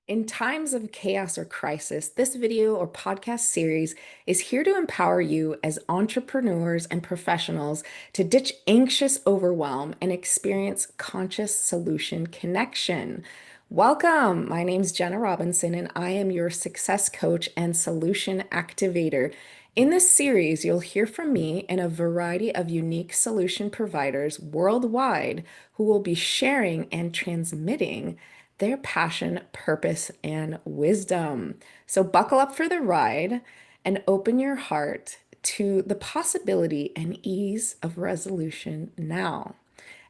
In times of chaos or crisis, this video or podcast series is here to empower you as entrepreneurs and professionals to ditch anxious overwhelm and experience conscious solution connection. Welcome. My name's Jena Robinson, and I am your success coach and solution activator. In this series, you'll hear from me and a variety of unique solution providers worldwide who will be sharing and transmitting their passion, purpose, and wisdom. So buckle up for the ride and open your heart to the possibility and ease of resolution now.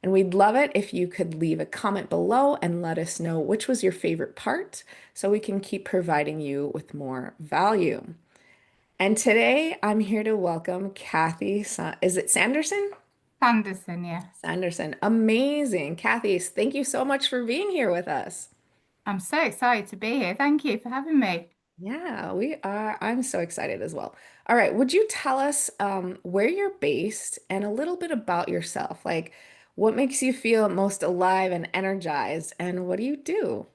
And we'd love it if you could leave a comment below and let us know which was your favorite part so we can keep providing you with more value. And today I'm here to welcome Kathy. Is it Sanderson? Sanderson, yes. Sanderson. Amazing. Kathy, thank you so much for being here with us. I'm so excited to be here. Thank you for having me. Yeah, we are. I'm so excited as well. All right, would you tell us where you're based and a little bit about yourself? Like, what makes you feel most alive and energized, and what do you do?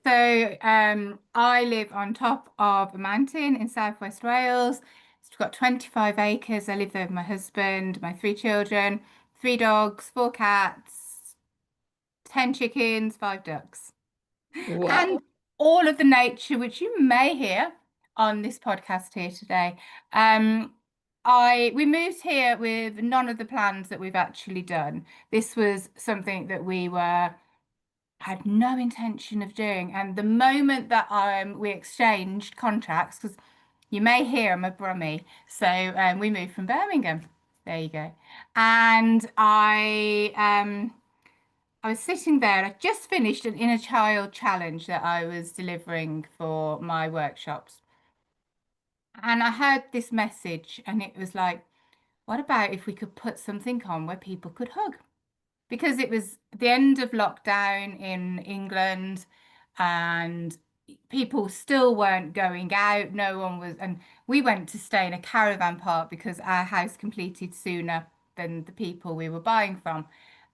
I live on top of a mountain in Southwest Wales. It's got 25 acres. I live there with my husband, my three children, three dogs, four cats, 10 chickens, five ducks, and Wow. all of the nature which you may hear on this podcast here today. Um, we moved here with none of the plans that we've actually done. This was something that we were had no intention of doing. And the moment that we exchanged contracts, because you may hear I'm a Brummie, so we moved from Birmingham. There you go. And I was sitting there. I just finished an inner child challenge that I was delivering for my workshops. And I heard this message, and it was like, what about if we could put something on where people could hug? Because it was the end of lockdown in England and people still weren't going out. No one was, and we went to stay in a caravan park because our house completed sooner than the people we were buying from.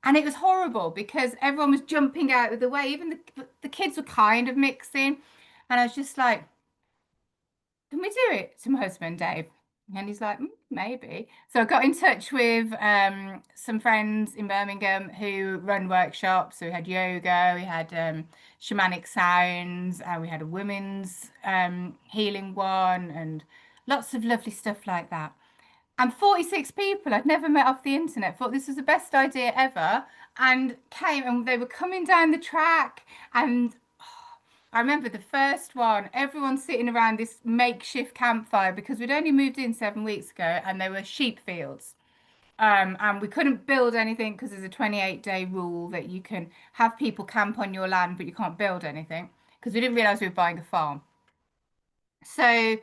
And it was horrible because everyone was jumping out of the way. Even the kids were kind of mixing. And I was just like, can we do it to my husband, Dave? And he's like, maybe. So I got in touch with some friends in Birmingham who run workshops. So we had yoga, we had shamanic sounds, and we had a women's healing one, and lots of lovely stuff like that. And 46 people I'd never met off the internet thought this was the best idea ever and came and they were coming down the track and I remember the first one, everyone sitting around this makeshift campfire because we'd only moved in 7 weeks ago and there were sheep fields. And we couldn't build anything because there's a 28-day rule that you can have people camp on your land, but you can't build anything because we didn't realize we were buying a farm. So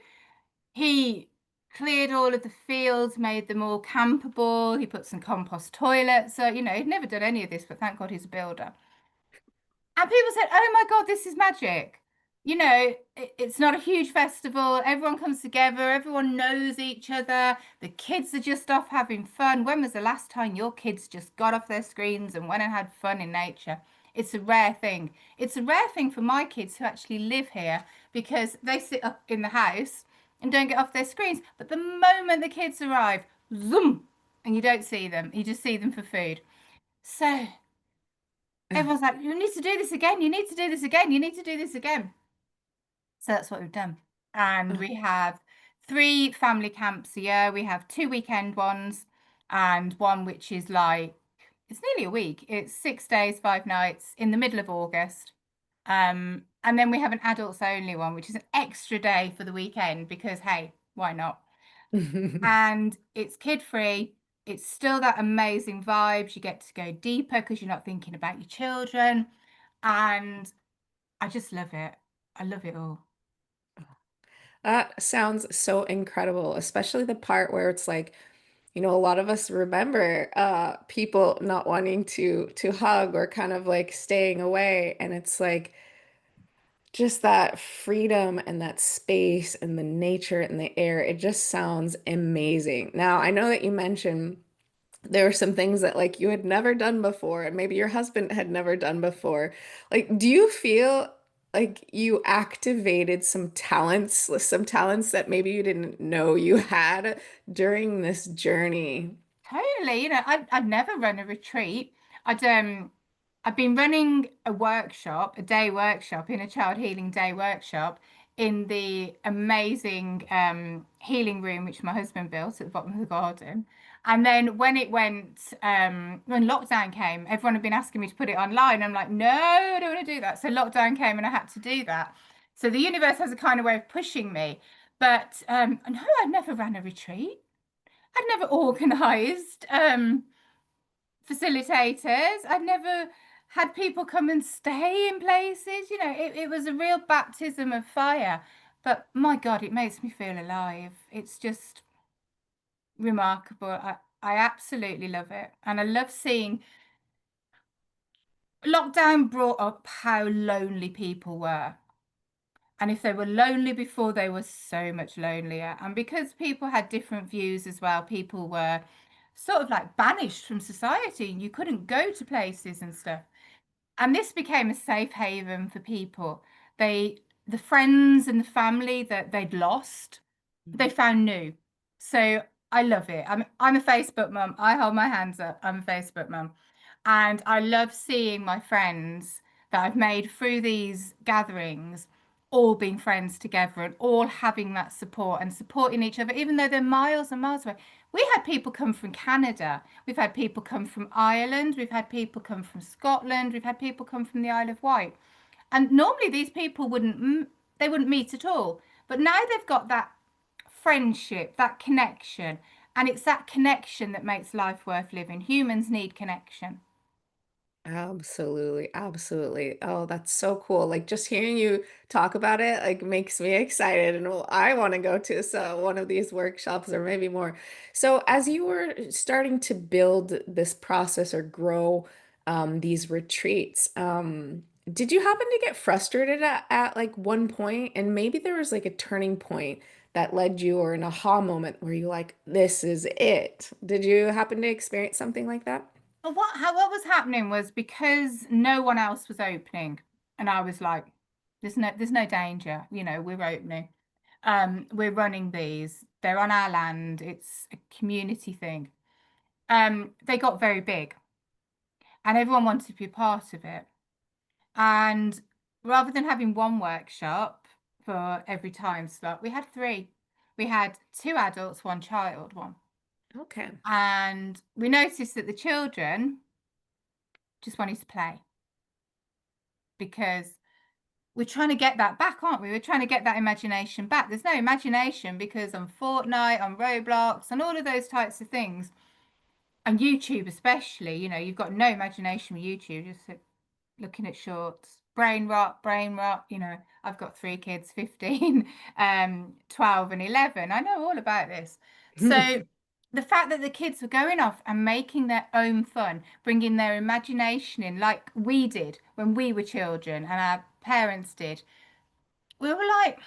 he cleared all of the fields, made them all campable. He put some compost toilets. So, he'd never done any of this, but thank God he's a builder. And people said, "Oh my God, this is magic." It's not a huge festival. Everyone comes together. Everyone knows each other. The kids are just off having fun. When was the last time your kids just got off their screens and went and had fun in nature? It's a rare thing. It's a rare thing for my kids who actually live here because they sit up in the house and don't get off their screens. But the moment the kids arrive, zoom, and you don't see them. You just see them for food. So everyone's like, you need to do this again. You need to do this again. You need to do this again. So that's what we've done. And we have three family camps a year. We have two weekend ones and one which is like, it's nearly a week. It's 6 days, 5 nights in the middle of August. And then we have an adults only one, which is an extra day for the weekend because, hey, why not? And it's kid free. It's still that amazing vibes. You get to go deeper because you're not thinking about your children. And I just love it. I love it all. That sounds so incredible, especially the part where it's like, a lot of us remember people not wanting to hug or kind of like staying away, and it's like just that freedom and that space and the nature and the air. It just sounds amazing. Now, I know that you mentioned there were some things that like you had never done before and maybe your husband had never done before. Like, do you feel like you activated some talents that maybe you didn't know you had during this journey. Totally. I'd never run a retreat. I've been running a workshop, a day workshop, in a child healing day workshop in the amazing healing room which my husband built at the bottom of the garden. And then when lockdown came, everyone had been asking me to put it online. I'm like, no, I don't want to do that. So lockdown came and I had to do that. So the universe has a kind of way of pushing me. But no, I never ran a retreat. I'd never organised facilitators. I'd never had people come and stay in places. It was a real baptism of fire. But my God, it makes me feel alive. It's just remarkable. I absolutely love it. And I love seeing lockdown brought up how lonely people were. And if they were lonely before, they were so much lonelier. And because people had different views as well, people were sort of like banished from society. You couldn't go to places and stuff. And this became a safe haven for people. The friends and the family that they'd lost, they found new. So I love it. I'm a Facebook mum. I hold my hands up. I'm a Facebook mum. And I love seeing my friends that I've made through these gatherings all being friends together and all having that support and supporting each other, even though they're miles and miles away. We had people come from Canada. We've had people come from Ireland. We've had people come from Scotland. We've had people come from the Isle of Wight. And normally these people they wouldn't meet at all. But now they've got that friendship, that connection. And it's that connection that makes life worth living. Humans need connection. Absolutely, absolutely. Oh, that's so cool. Like just hearing you talk about it like makes me excited and well, I want to go to one of these workshops or maybe more. So as you were starting to build this process or grow these retreats, did you happen to get frustrated at like one point and maybe there was like a turning point that led you or an aha moment where you like, this is it. Did you happen to experience something like that? But what was happening was because no one else was opening, and I was like, there's no danger, we're opening. We're running these. They're on our land. It's a community thing. They got very big and everyone wanted to be part of it. And rather than having one workshop for every time slot, we had three. We had two adults, one child, one. Okay. And we noticed that the children just wanted to play because we're trying to get that back, aren't we? We're trying to get that imagination back. There's no imagination because on Fortnite, on Roblox, and all of those types of things, and YouTube especially, you've got no imagination with YouTube, just looking at shorts. Brain rot, brain rot. I've got three kids, 15, 12, and 11. I know all about this. So the fact that the kids were going off and making their own fun, bringing their imagination in, like we did when we were children and our parents did, we were like,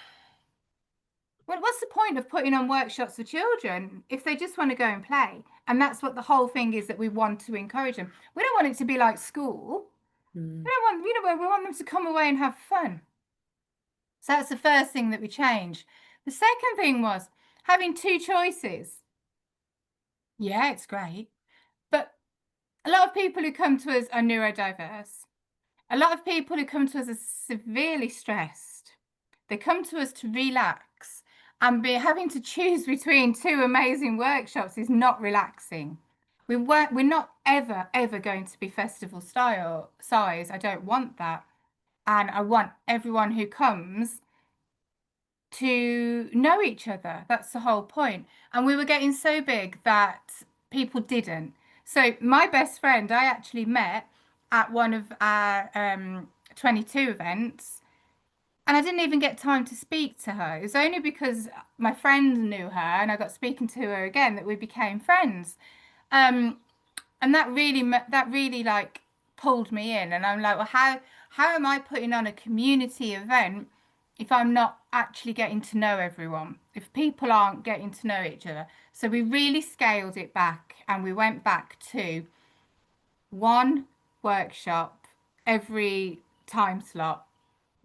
well, what's the point of putting on workshops for children if they just want to go and play? And that's what the whole thing is that we want to encourage them. We don't want it to be like school. Mm. We don't want, we want them to come away and have fun. So that's the first thing that we changed. The second thing was having two choices. Yeah, it's great. But a lot of people who come to us are neurodiverse. A lot of people who come to us are severely stressed. They come to us to relax, and having to choose between two amazing workshops is not relaxing. We're not ever going to be festival style size. I don't want that. And I want everyone who comes to know each other. That's the whole point. And we were getting so big that people didn't. So my best friend, I actually met at one of our 22 events, and I didn't even get time to speak to her. It was only because my friend knew her and I got speaking to her again that we became friends. Um, and that really like pulled me in, and I'm like, well, how am I putting on a community event if I'm not actually getting to know everyone, if people aren't getting to know each other? So we really scaled it back and we went back to one workshop every time slot,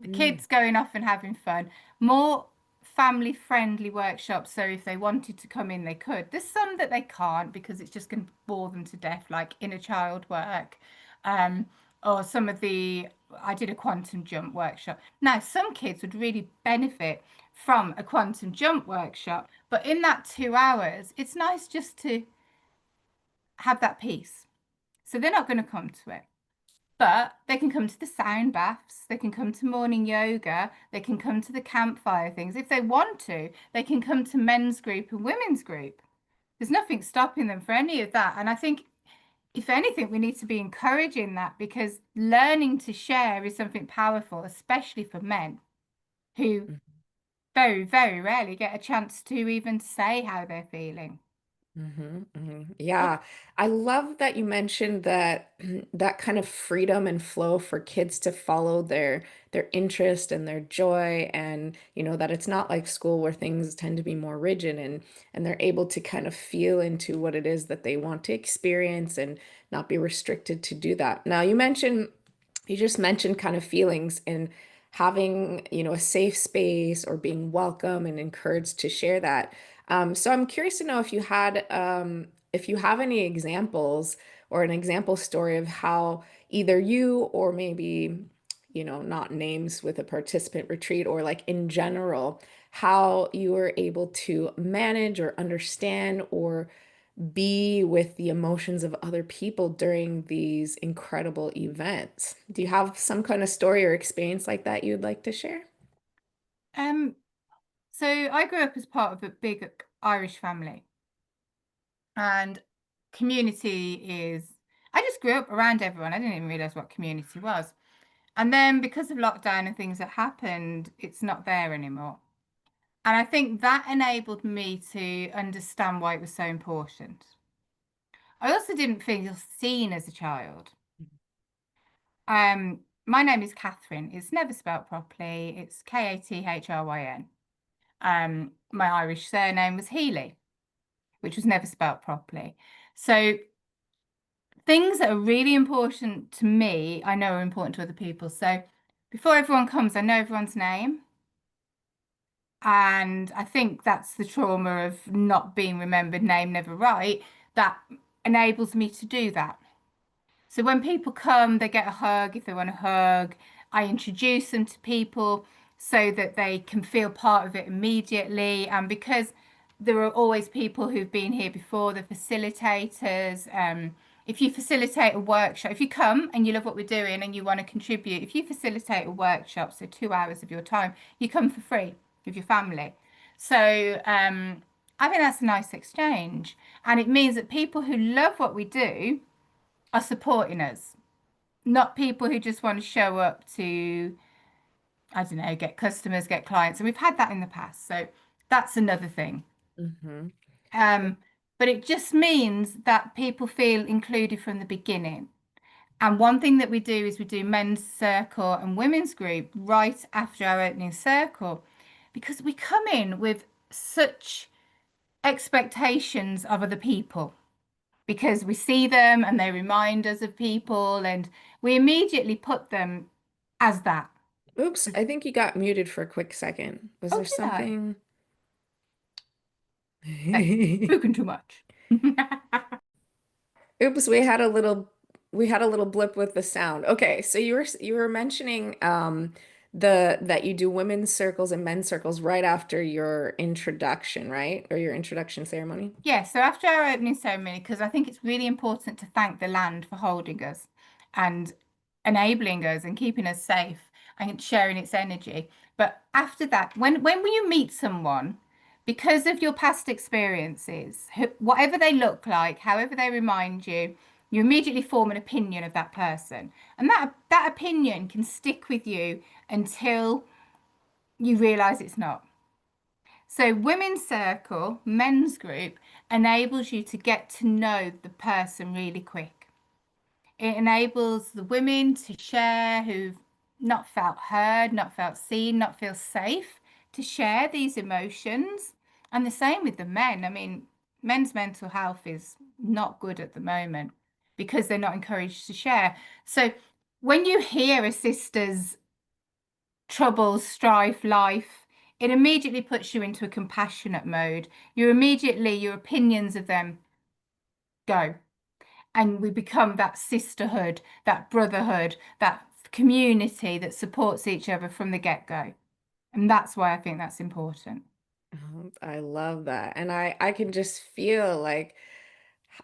The Mm, kids going off and having fun. More family friendly workshops. So if they wanted to come in, they could. There's some that they can't because it's just going to bore them to death, like inner child work. Um, or some of the, I did a quantum jump workshop. Now, some kids would really benefit from a quantum jump workshop, but in that 2 hours, it's nice just to have that peace. So they're not going to come to it. But they can come to the sound baths, they can come to morning yoga, they can come to the campfire things. If they want to, they can come to men's group and women's group. There's nothing stopping them for any of that. And I think, if anything, we need to be encouraging that because learning to share is something powerful, especially for men who mm, very, very rarely get a chance to even say how they're feeling. Yeah, I love that you mentioned that that kind of freedom and flow for kids to follow their interest and their joy, and that it's not like school where things tend to be more rigid, and they're able to kind of feel into what it is that they want to experience and not be restricted to do that. Now, you just mentioned kind of feelings and having, a safe space or being welcome and encouraged to share that. So I'm curious to know if you have any examples or an example story of how either you or maybe, not names with a participant retreat or like in general, how you were able to manage or understand or be with the emotions of other people during these incredible events. Do you have some kind of story or experience like that you'd like to share? Um, so I grew up as part of a big Irish family, and community is, I just grew up around everyone. I didn't even realize what community was. And then because of lockdown and things that happened, it's not there anymore. And I think that enabled me to understand why it was so important. I also didn't feel seen as a child. My name is Catherine. It's never spelt properly. It's Kathryn. My Irish surname was Healy, which was never spelt properly. So things that are really important to me, I know are important to other people. So before everyone comes, I know everyone's name. And I think that's the trauma of not being remembered, name never right, that enables me to do that. So when people come, they get a hug if they want a hug. I introduce them to people so that they can feel part of it immediately. And because there are always people who've been here before, the facilitators. If you facilitate a workshop, if you come and you love what we're doing and you want to contribute, if you facilitate a workshop, so 2 hours of your time, you come for free with your family. So I think that's a nice exchange. And it means that people who love what we do are supporting us, not people who just want to show up to, I don't know, get customers, get clients. And we've had that in the past. So that's another thing. Hmm. Um, but it just means that people feel included from the beginning. And one thing that we do is we do men's circle and women's group right after our opening circle because we come in with such expectations of other people because we see them and they remind us of people and we immediately put them as that. Oops, I think you got muted for a quick second. Was Oh, there did I? something? Spoken too much. Oops, we had a little blip with the sound. Okay, so you were mentioning the that you do women's circles and men's circles right after your introduction, right? Or your introduction ceremony. Yeah, so after our opening ceremony, because I think it's really important to thank the land for holding us and enabling us and keeping us safe and sharing its energy. But after that, when you meet someone, because of your past experiences, whatever they look like, however they remind you, you immediately form an opinion of that person. And that opinion can stick with you until you realize it's not. So, women's circle, men's group enables you to get to know the person really quick. It enables the women to share who've not felt heard, not felt seen, not feel safe to share these emotions. And the same with the men. I mean, men's mental health is not good at the moment because they're not encouraged to share. So, when you hear a sister's troubles, strife, life, it immediately puts you into a compassionate mode. Your opinions of them go. And we become that sisterhood, that brotherhood, that community that supports each other from the get-go. And that's why I think that's important. I love that. And I can just feel like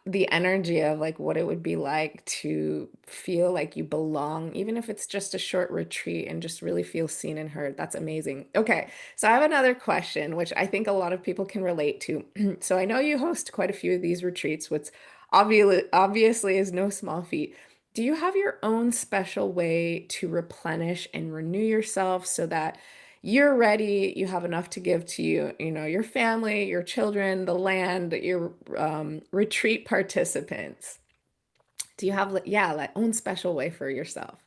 the energy of like what it would be like to feel like you belong, even if it's just a short retreat and just really feel seen and heard. That's amazing. Okay, so I have another question, which I think a lot of people can relate to. So I know you host quite a few of these retreats, which obviously is no small feat. Do you have your own special way to replenish and renew yourself so that you're ready, you have enough to give to your family, your children, the land, your retreat participants? Do you have, yeah, that own special way for yourself?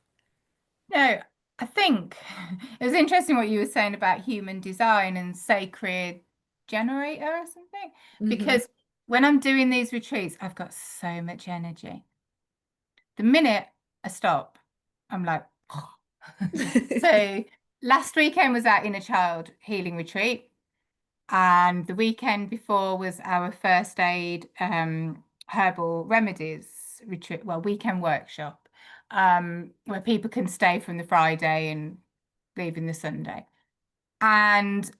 No, I think it was interesting what you were saying about human design and sacred generator or something, Hmm. because when I'm doing these retreats, I've got so much energy. The minute I stop, I'm like, so last weekend was our inner child healing retreat. And the weekend before was our first aid herbal remedies retreat, well, weekend workshop, where people can stay from the Friday and leave in the Sunday. And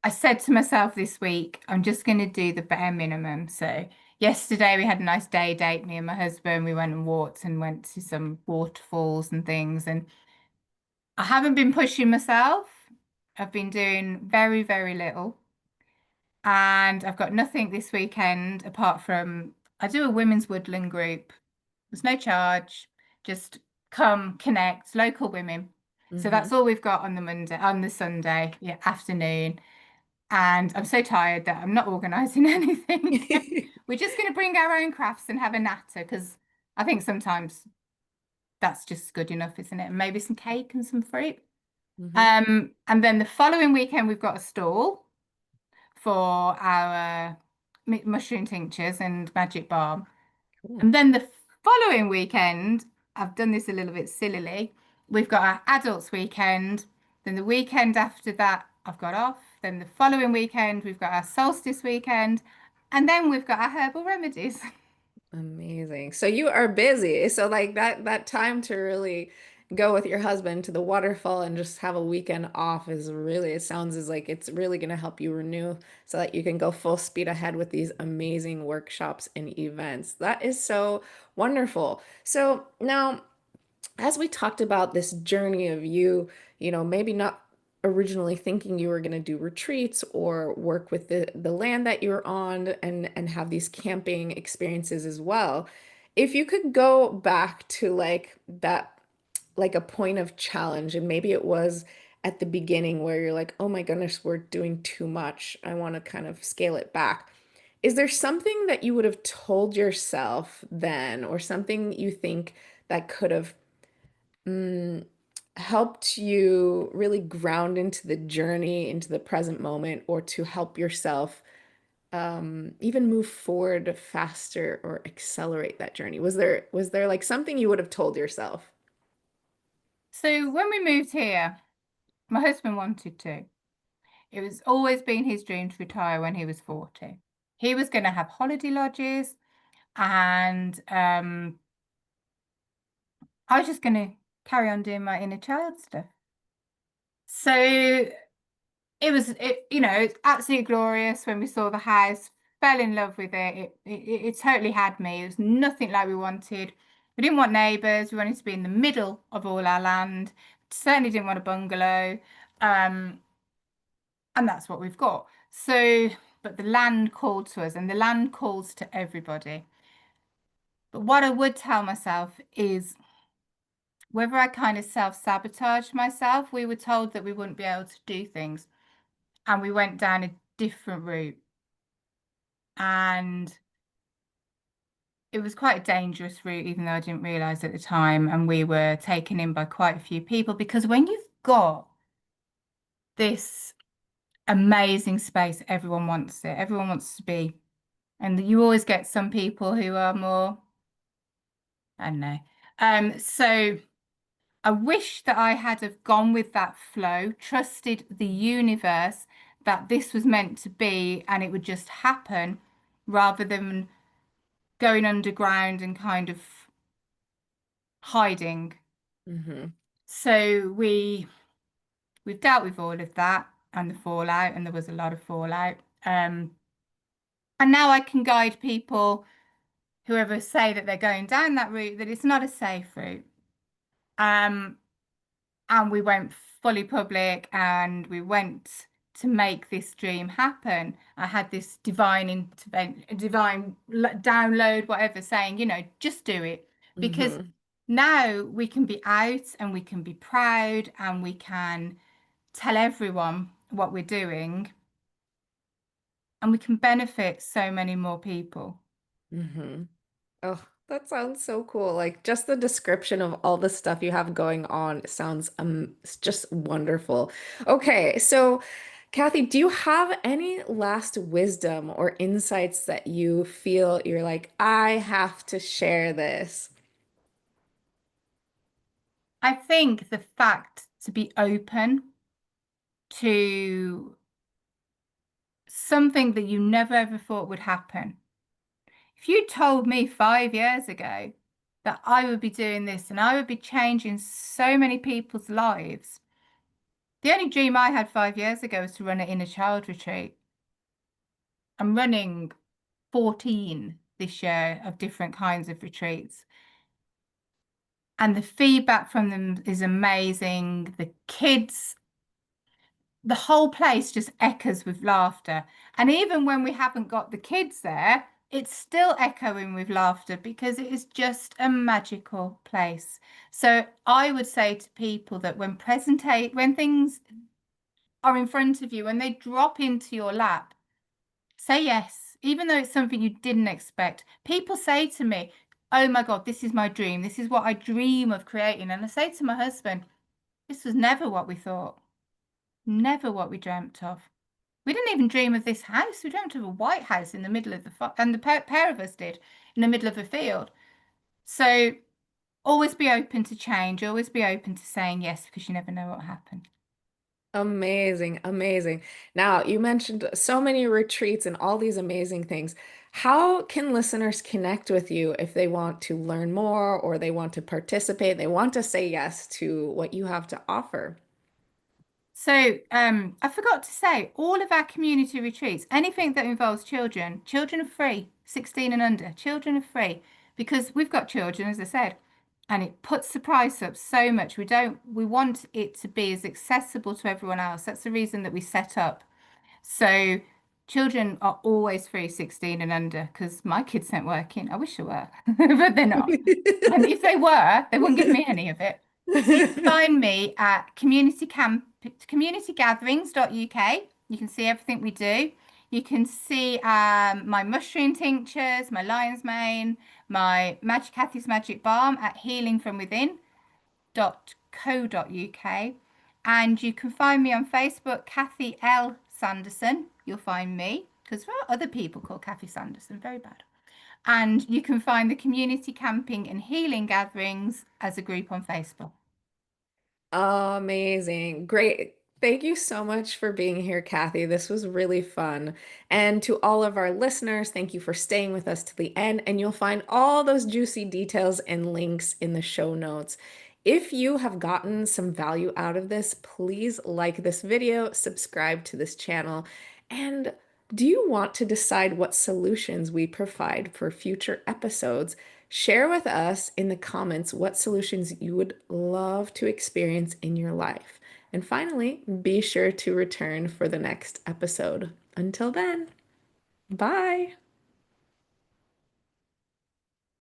I said to myself this week, I'm just going to do the bare minimum. So yesterday we had a nice day date, me and my husband. We went and walked and went to some waterfalls and things. And I haven't been pushing myself. I've been doing very, very little. And I've got nothing this weekend apart from I do a women's woodland group. There's no charge, just come connect, local women. So that's Hmm. all we've got on the Monday, on the Sunday, yeah, afternoon. And I'm so tired that I'm not organising anything. We're just going to bring our own crafts and have a natter because I think sometimes that's just good enough, isn't it? And maybe some cake and some fruit. Hmm. And then the following weekend we've got a stall for our mushroom tinctures and magic balm. Cool. And then the following weekend, I've done this a little bit sillily. We've got our adults weekend. Then the weekend after that, I've got off. Then the following weekend, we've got our solstice weekend. And then we've got our herbal remedies. Amazing. So you are busy. So like that time to really go with your husband to the waterfall and just have a weekend off is really, it sounds as like it's really going to help you renew so that you can go full speed ahead with these amazing workshops and events. That is so wonderful. So now, as we talked about this journey of you, maybe not originally thinking you were going to do retreats or work with the land that you're on and have these camping experiences as well. If you could go back to like that, like a point of challenge, and maybe it was at the beginning where you're like, oh my goodness, we're doing too much. I want to kind of scale it back. Is there something that you would have told yourself then, or something you think that could have mm, helped you really ground into the journey, into the present moment, or to help yourself even move forward faster or accelerate that journey? Was there like something you would have told yourself? So when we moved here, my husband wanted to. It was always been his dream to retire when he was 40. He was going to have holiday lodges and I was just going to carry on doing my inner child stuff. So it's absolutely glorious when we saw the house, fell in love with it. It totally had me. It was nothing like we wanted. We didn't want neighbours. We wanted to be in the middle of all our land. Certainly didn't want a bungalow. Um, and that's what we've got. So, but the land called to us, and the land calls to everybody. But what I would tell myself is whether I kind of self-sabotage myself, we were told that we wouldn't be able to do things. And we went down a different route. And it was quite a dangerous route, even though I didn't realize at the time. And we were taken in by quite a few people because when you've got this amazing space, everyone wants it, everyone wants to be. And you always get some people who are more, I don't know. So I wish that I had have gone with that flow, trusted the universe that this was meant to be and it would just happen rather than going underground and kind of hiding. Hmm. So we've dealt with all of that and the fallout, and there was a lot of fallout. Um, and now I can guide people, whoever say that they're going down that route, that it's not a safe route. Um, and we went fully public and we went to make this dream happen. I had this divine intervention, download, whatever, saying, just do it because Hmm. now we can be out and we can be proud and we can tell everyone what we're doing and we can benefit so many more people. Hmm. Oh, that sounds so cool. Like just the description of all the stuff you have going on sounds it's just wonderful. Okay, so Kathy, do you have any last wisdom or insights that you feel you're like, I have to share this? I think the fact to be open to something that you never ever thought would happen. If you told me 5 years ago that I would be doing this and I would be changing so many people's lives, the only dream I had 5 years ago was to run an inner child retreat. I'm running 14 this year of different kinds of retreats. And the feedback from them is amazing. The kids, the whole place just echoes with laughter. And even when we haven't got the kids there, it's still echoing with laughter because it is just a magical place. So I would say to people that when things are in front of you, when they drop into your lap, say yes, even though it's something you didn't expect. People say to me, "Oh my God, this is my dream. This is what I dream of creating." And I say to my husband, "This was never what we thought, never what we dreamt of. We didn't even dream of this house. We dreamt of a white house in the middle of and the pair of us did, in the middle of a field." So always be open to change, always be open to saying yes because you never know what will happen. Amazing, amazing. Now, you mentioned so many retreats and all these amazing things. How can listeners connect with you if they want to learn more or they want to participate, they want to say yes to what you have to offer? So, I forgot to say, all of our community retreats, anything that involves children, children are free, 16 and under, children are free because we've got children, as I said, and it puts the price up so much. We want it to be as accessible to everyone else. That's the reason that we set up. So, children are always free, 16 and under, because my kids aren't working. I wish they were, but they're not. And if they were, they wouldn't give me any of it. So you can find me at communitygatherings.uk. You can see everything we do. You can see my mushroom tinctures, my lion's mane, my Magic Kathy's Magic Balm at healingfromwithin.co.uk. And you can find me on Facebook, Kathy L. Sanderson. You'll find me because there are other people called Kathy Sanderson. Very bad. And you can find the Community Camping and Healing Gatherings as a group on Facebook. Amazing. Great. Thank you so much for being here, Kathy. This was really fun. And to all of our listeners, thank you for staying with us to the end. And you'll find all those juicy details and links in the show notes. If you have gotten some value out of this, please like this video, subscribe to this channel, and do you want to decide what solutions we provide for future episodes? Share with us in the comments what solutions you would love to experience in your life. And finally, be sure to return for the next episode. Until then, bye.